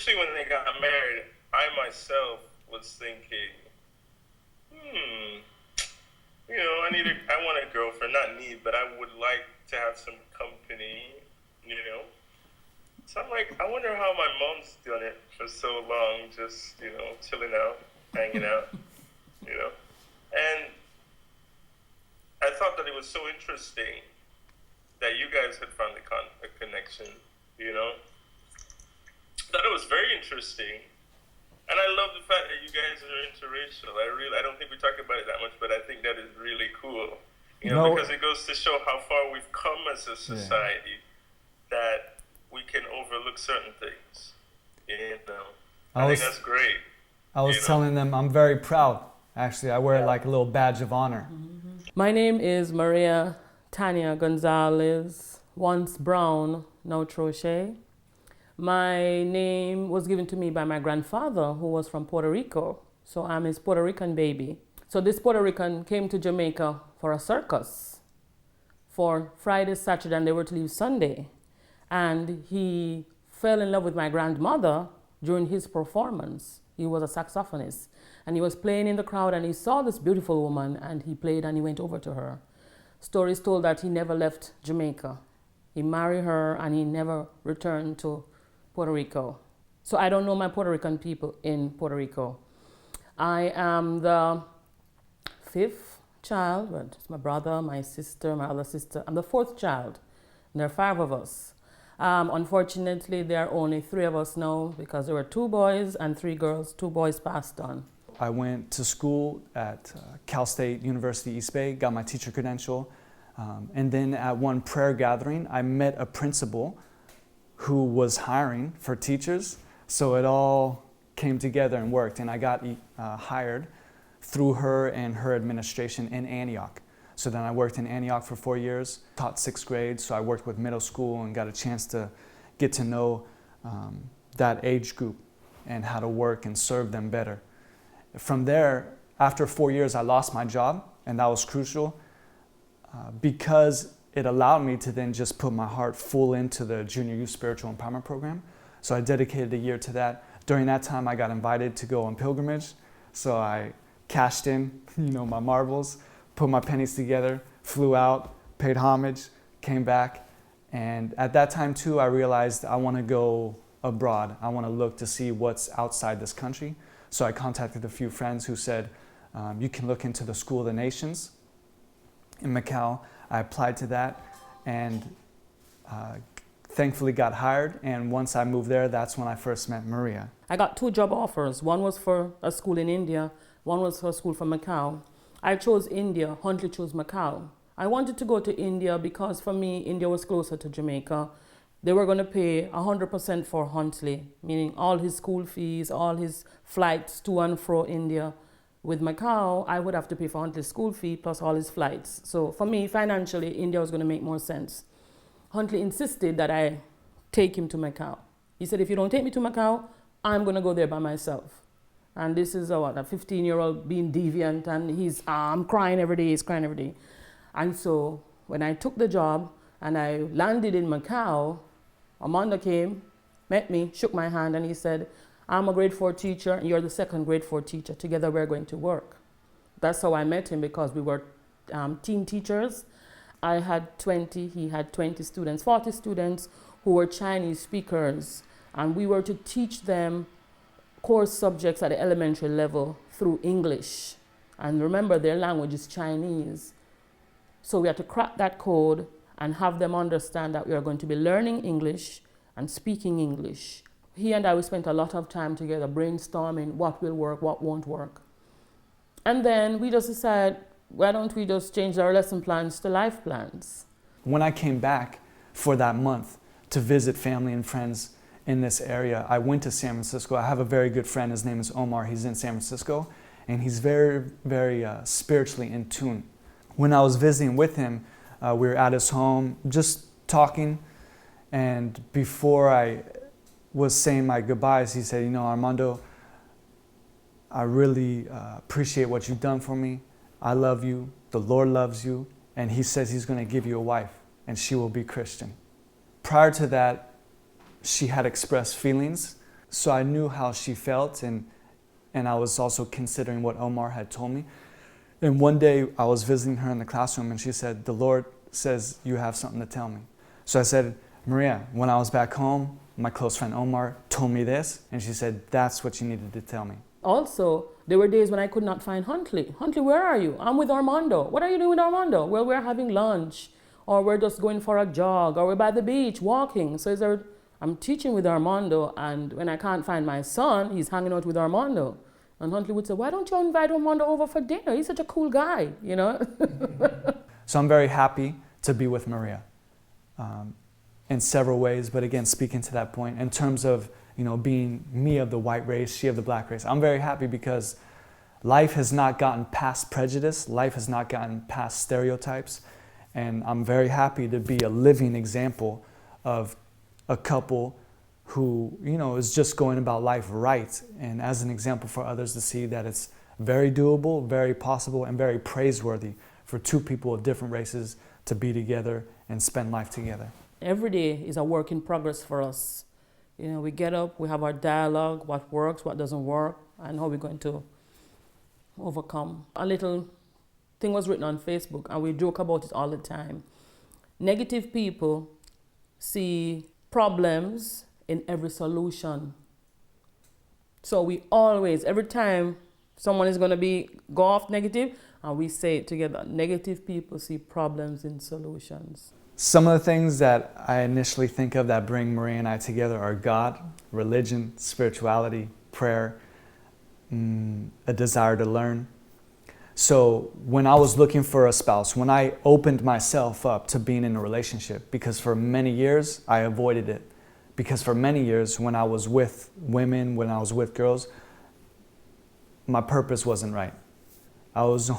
especially when they got married, I myself was thinking, I want a girlfriend, not need, but I would like to have some company, you know. So I'm like, I wonder how my mom's done it for so long, just, chilling out, hanging out, you know. And I thought that it was so interesting that you guys had found a connection, you know. Thought it was very interesting. And I love the fact that you guys are interracial. I don't think we talk about it that much, but I think that is really cool. Because it goes to show how far we've come as a society that we can overlook certain things. I think that's great. I was telling them I'm very proud. Actually, I wear it like a little badge of honor. My name is Maria Tanya Gonzalez, once Brown, now Trochet. My name was given to me by my grandfather, who was from Puerto Rico. So I'm his Puerto Rican baby. So this Puerto Rican came to Jamaica for a circus for Friday, Saturday, and they were to leave Sunday. And he fell in love with my grandmother during his performance. He was a saxophonist. And he was playing in the crowd and he saw this beautiful woman and he played and he went over to her. Stories told that he never left Jamaica. He married her and he never returned to Puerto Rico. So I don't know my Puerto Rican people in Puerto Rico. I am the fifth child. Well, it's my brother, my sister, my other sister. I'm the fourth child. And there are 5 of us. Unfortunately, there are only 3 of us now because there were 2 boys and 3 girls. 2 boys passed on. I went to school at Cal State University East Bay, got my teacher credential. And then at one prayer gathering, I met a principal who was hiring for teachers. So it all came together and worked. And I got hired through her and her administration in Antioch. So then I worked in Antioch for 4 years, taught 6th grade. So I worked with middle school and got a chance to get to know that age group and how to work and serve them better. From there, after 4 years, I lost my job, and that was crucial because it allowed me to then just put my heart full into the Junior Youth Spiritual Empowerment Program. So I dedicated a year to that. During that time, I got invited to go on pilgrimage. So I cashed in, my marbles, put my pennies together, flew out, paid homage, came back. And at that time too, I realized I want to go abroad. I want to look to see what's outside this country. So I contacted a few friends who said, you can look into the School of the Nations in Macau. I applied to that and thankfully got hired. And once I moved there, that's when I first met Maria. I got 2 job offers. One was for a school in India. One was for a school from Macau. I chose India. Huntley chose Macau. I wanted to go to India because for me, India was closer to Jamaica. They were going to pay 100% for Huntley, meaning all his school fees, all his flights to and fro India. With Macau, I would have to pay for Huntley's school fee plus all his flights. So for me, financially, India was going to make more sense. Huntley insisted that I take him to Macau. He said, if you don't take me to Macau, I'm going to go there by myself. And this is a 15-year-old being deviant, and he's crying every day, he's crying every day. And so when I took the job and I landed in Macau, Amanda came, met me, shook my hand, and he said, I'm a grade 4 teacher, and you're the second grade 4 teacher. Together we're going to work. That's how I met him, because we were team teachers. I had 20, he had 20 students, 40 students who were Chinese speakers. And we were to teach them core subjects at the elementary level through English. And remember, their language is Chinese. So we had to crack that code and have them understand that we are going to be learning English and speaking English. He and I, we spent a lot of time together brainstorming what will work, what won't work. And then we just decided, why don't we just change our lesson plans to life plans? When I came back for that month to visit family and friends in this area, I went to San Francisco. I have a very good friend, his name is Omar, he's in San Francisco, and he's very, very spiritually in tune. When I was visiting with him, we were at his home just talking, and before I was saying my goodbyes, he said, Armando, I really appreciate what you've done for me. I love you, the Lord loves you, and he says he's going to give you a wife, and she will be Christian. Prior to that, she had expressed feelings So I knew how she felt, and I was also considering what Omar had told me. And one day I was visiting her in the classroom, and she said, "The Lord says you have something to tell me." So I said, "Maria, when I was back home, my close friend Omar told me this," and she said, "That's what you needed to tell me." Also, there were days when I could not find Huntley. Huntley, where are you? I'm with Armando. What are you doing with Armando? Well, we're having lunch, or we're just going for a jog, or we're by the beach walking. So I'm teaching with Armando, and when I can't find my son, he's hanging out with Armando. And Huntley would say, "Why don't you invite Armando over for dinner? He's such a cool guy, you know?" So I'm very happy to be with Maria in several ways, but again, speaking to that point, in terms of, you know, being me of the white race, she of the black race, I'm very happy because life has not gotten past prejudice, life has not gotten past stereotypes, and I'm very happy to be a living example of a couple who, you know, is just going about life right, and as an example for others to see that it's very doable, very possible, and very praiseworthy for two people of different races to be together and spend life together. Every day is a work in progress for us. You know, we get up, we have our dialogue, what works, what doesn't work, and how we're going to overcome. A little thing was written on Facebook, and we joke about it all the time. Negative people see problems in every solution. So we always, every time someone is going to go off negative, and we say it together, negative people see problems in solutions. Some of the things that I initially think of that bring Maria and I together are God, religion, spirituality, prayer, a desire to learn. So when I was looking for a spouse, when I opened myself up to being in a relationship, because for many years I avoided it, because for many years when I was with women, when I was with girls, my purpose wasn't right. I was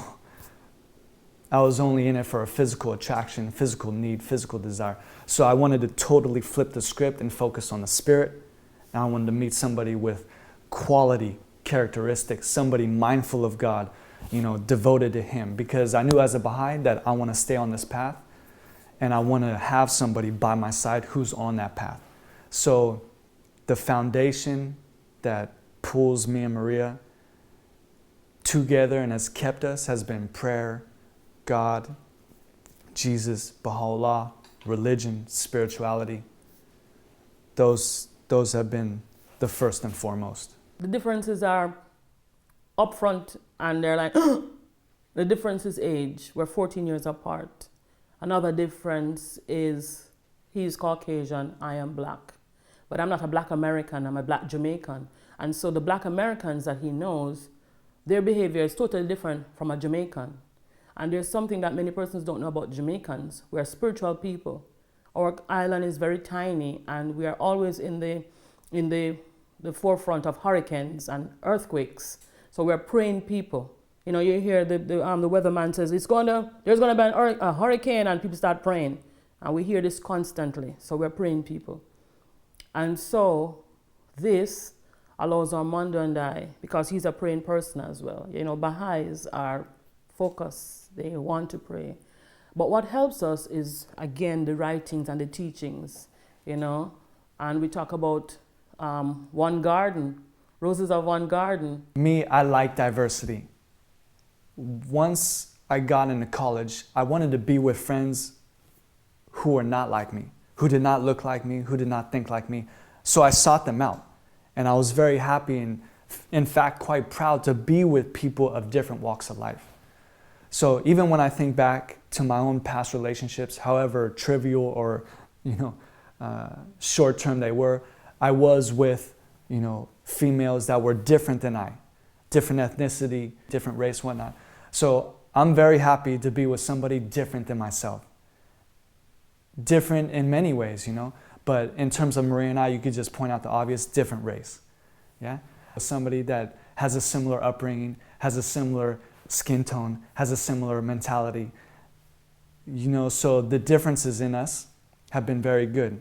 only in it for a physical attraction, physical need, physical desire. So I wanted to totally flip the script and focus on the spirit. And I wanted to meet somebody with quality characteristics, somebody mindful of God, you know, devoted to Him. Because I knew as a Baha'i that I want to stay on this path, and I want to have somebody by my side who's on that path. So the foundation that pulls me and Maria together and has kept us has been prayer, God, Jesus, Baha'u'llah, religion, spirituality. Those have been the first and foremost. The differences are upfront, and they're like, the difference is age. We're 14 years apart. Another difference is he's Caucasian, I am black. But I'm not a black American, I'm a black Jamaican. And so the black Americans that he knows, their behavior is totally different from a Jamaican. And there's something that many persons don't know about Jamaicans. We're spiritual people. Our island is very tiny, and we are always in the forefront of hurricanes and earthquakes. So we're praying people. You know, you hear the weatherman says there's gonna be a hurricane, and people start praying. And we hear this constantly. So we're praying people. And so this allows Armando and I, because he's a praying person as well. You know, Baha'is are focused. They want to pray. But what helps us is, again, the writings and the teachings, you know. And we talk about one garden, roses of one garden. Me, I like diversity. Once I got into college, I wanted to be with friends who were not like me, who did not look like me, who did not think like me. So I sought them out. And I was very happy and, in fact, quite proud to be with people of different walks of life. So even when I think back to my own past relationships, however trivial or, you know, short-term they were, I was with, you know, females that were different than I, different ethnicity, different race, whatnot. So I'm very happy to be with somebody different than myself. Different in many ways, you know, but in terms of Maria and I, you could just point out the obvious, different race, yeah? Somebody that has a similar upbringing, has a similar skin tone, has a similar mentality, you know, so the differences in us have been very good.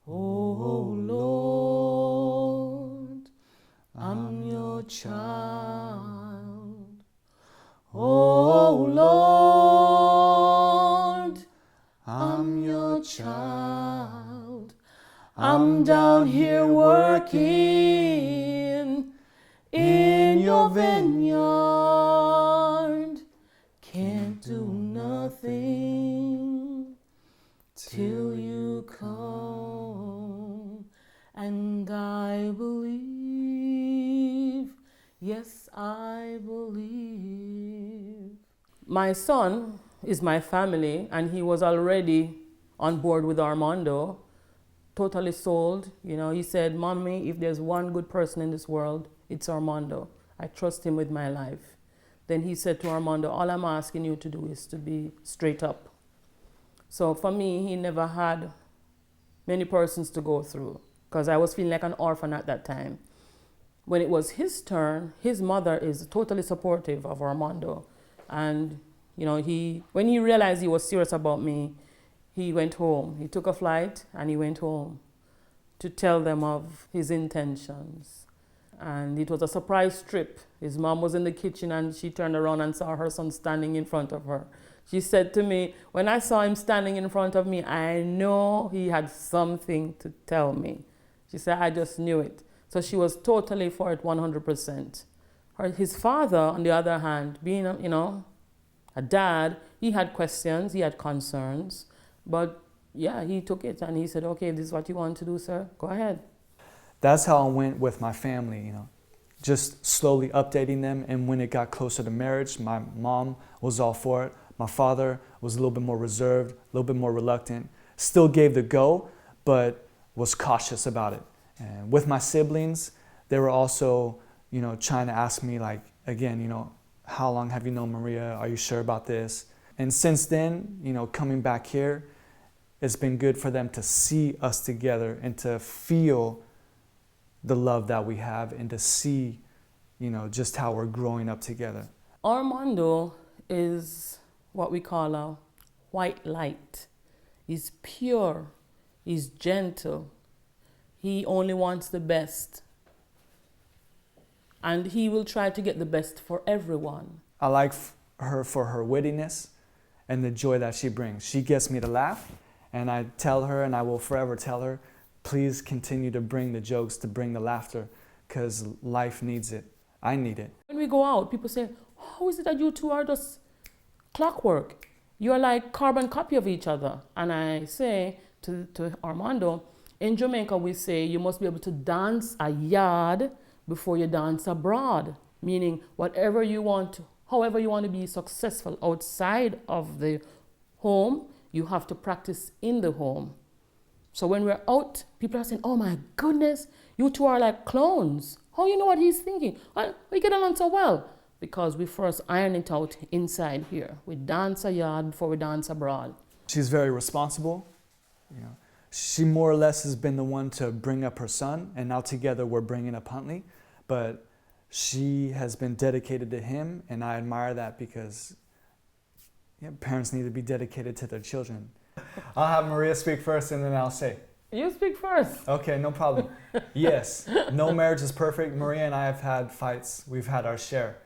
Oh Lord, I'm your child. Oh Lord, I'm your child. I'm down here working your vineyard. Can't do nothing till you come. And I believe, yes, I believe. My son is my family, and he was already on board with Armando, totally sold. You know, he said, Mommy, if there's one good person in this world, it's Armando. I trust him with my life. Then he said to Armando, all I'm asking you to do is to be straight up. So for me, he never had many persons to go through, because I was feeling like an orphan at that time. When it was his turn, his mother is totally supportive of Armando. And, you know, when he realized he was serious about me, he went home. He took a flight and he went home to tell them of his intentions. And it was a surprise trip. His mom was in the kitchen and she turned around and saw her son standing in front of her. She said to me, when I saw him standing in front of me, I know he had something to tell me. She said, I just knew it. So she was totally for it 100%. His father, on the other hand, being, you know, a dad, he had questions, he had concerns. But yeah, he took it and he said, okay, if this is what you want to do, sir, go ahead. That's how I went with my family, you know, just slowly updating them. And when it got closer to marriage, my mom was all for it. My father was a little bit more reserved, a little bit more reluctant, still gave the go, but was cautious about it. And with my siblings, they were also, you know, trying to ask me, like, again, you know, how long have you known Maria? Are you sure about this? And since then, you know, coming back here, it's been good for them to see us together and to feel the love that we have and to see, you know, just how we're growing up together. Armando is what we call a white light. He's pure, he's gentle, he only wants the best. And he will try to get the best for everyone. I like her for her wittiness and the joy that she brings. She gets me to laugh, and I tell her, and I will forever tell her, please continue to bring the jokes, to bring the laughter, because life needs it. I need it. When we go out, people say, how is it that you two are just clockwork? You're like carbon copy of each other. And I say to Armando, in Jamaica we say you must be able to dance a yard before you dance abroad. Meaning whatever you want to, however you want to be successful outside of the home, you have to practice in the home. So when we're out, people are saying, oh my goodness, you two are like clones. How you know what he's thinking? We get along so well. Because we first iron it out inside here. We dance a yard before we dance abroad. She's very responsible. You know, she more or less has been the one to bring up her son, and now together we're bringing up Huntley. But she has been dedicated to him, and I admire that because parents need to be dedicated to their children. I'll have Maria speak first, and then I'll say. You speak first. Okay, no problem. Yes, no marriage is perfect. Maria and I have had fights. We've had our share.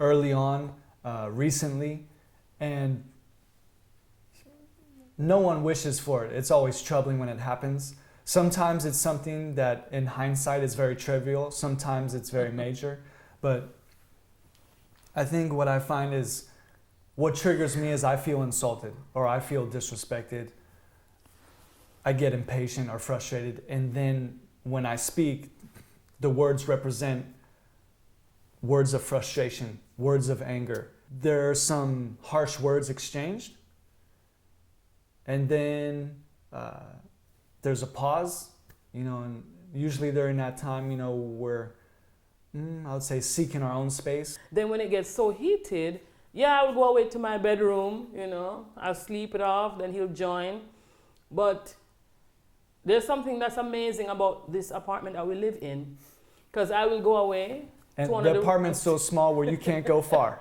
Early on, recently, and no one wishes for it. It's always troubling when it happens. Sometimes it's something that in hindsight is very trivial. Sometimes it's very major. But I think what I find is what triggers me is I feel insulted or I feel disrespected. I get impatient or frustrated. And then when I speak, the words represent words of frustration, words of anger. There are some harsh words exchanged, and then there's a pause, you know, and usually during that time, you know, we're, I would say, seeking our own space. Then when it gets so heated, I would go away to my bedroom, you know, I'll sleep it off, then he'll join. But there's something that's amazing about this apartment that we live in, because I will go away. And the apartment's so small where you can't go far.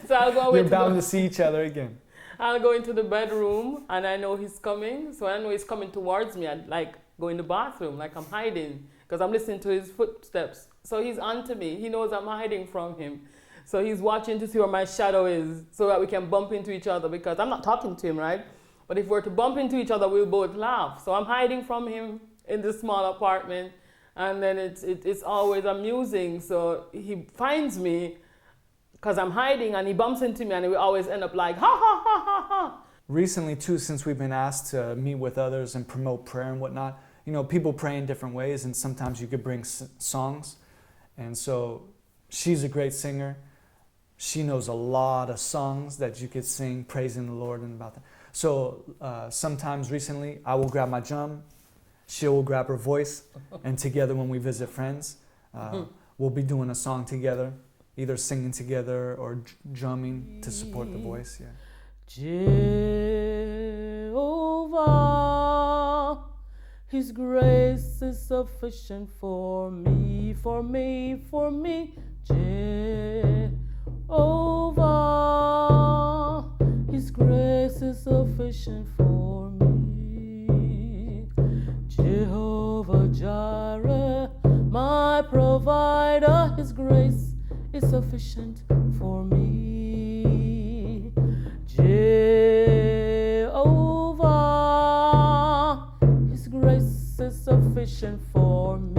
So I'll go away. You're bound to see each other again. I'll go into the bedroom and I know he's coming. So I know he's coming towards me. I'd like go in the bathroom, like I'm hiding, because I'm listening to his footsteps. So he's onto me. He knows I'm hiding from him. So he's watching to see where my shadow is so that we can bump into each other, because I'm not talking to him, right? But if we're to bump into each other, we'll both laugh. So I'm hiding from him in this small apartment. And then it's always amusing. So he finds me because I'm hiding, and he bumps into me, and we always end up like, ha ha ha ha ha. Recently too, since we've been asked to meet with others and promote prayer and whatnot, you know, people pray in different ways, and sometimes you could bring songs. And so she's a great singer. She knows a lot of songs that you could sing praising the Lord and about that. So sometimes recently I will grab my drum, she will grab her voice, and together when we visit friends, we'll be doing a song together, either singing together or drumming to support the voice. Yeah. Jehovah, His grace is sufficient for me, for me, for me. Jehovah, His grace is sufficient for me. Jehovah Jireh, my provider, His grace is sufficient for me. Jehovah, His grace is sufficient for me.